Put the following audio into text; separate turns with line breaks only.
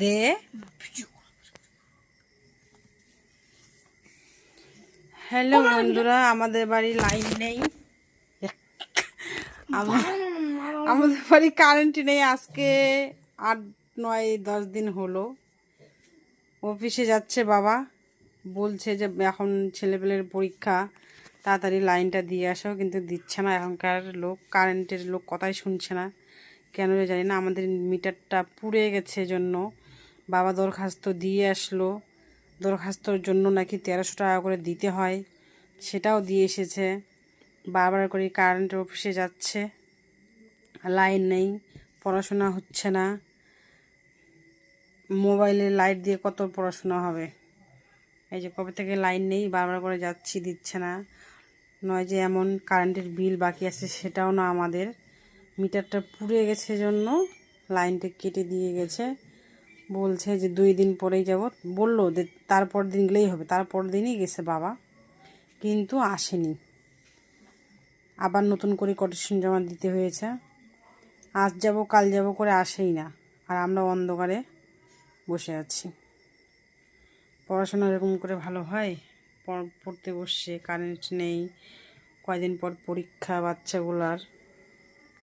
দে hello বন্ধুরা, আমাদের বাড়ি লাইন নেই, আমাদের বাড়ি কারেন্ট নেই। আজকে 8, 9, 10 দিন হলো। অফিসে যাচ্ছে বাবা, বলছে যে এখন ছেলেপেলের পরীক্ষা, তাড়াতাড়ি লাইনটা দিয়ে আসো, কিন্তু দিচ্ছে না। এখনকার লোক, কারেন্টের লোক কথাই শুনছে না, কেন জানি না। আমাদের মিটারটা পুড়ে গেছে জন্য বাবা দরখাস্ত দিয়ে আসলো। দরখাস্তর জন্য নাকি 1300 টাকা করে দিতে হয়, সেটাও দিয়ে এসেছে। বারবার করে কারেন্টের অফিসে যাচ্ছে, লাইন নেই, পড়াশোনা হচ্ছে না। মোবাইলে লাইট দিয়ে কত পড়াশোনা হবে? এই যে কবে থেকে লাইন নেই, বারবার করে যাচ্ছি, দিচ্ছে না। নয় যে এমন কারেন্টের বিল বাকি আছে, সেটাও না। আমাদের মিটারটা পুড়ে গেছে জন্য লাইনটা কেটে দিয়ে গেছে। বলছে যে 2 দিন পরেই যাব, বললো যে তারপর দিন গেলেই হবে। তারপর দিনই গেছে বাবা, কিন্তু আসেনি। আবার নতুন করে কোটেশন জমা দিতে হয়েছে। আজ যাব কাল যাব করে আসেই না, আর আমরা অন্ধকারে বসে আছি। পড়াশোনা এরকম করে ভালো হয়? পড়তে বসছে, কারেন্ট নেই, কয়দিন পর পরীক্ষা বাচ্চাগুলার।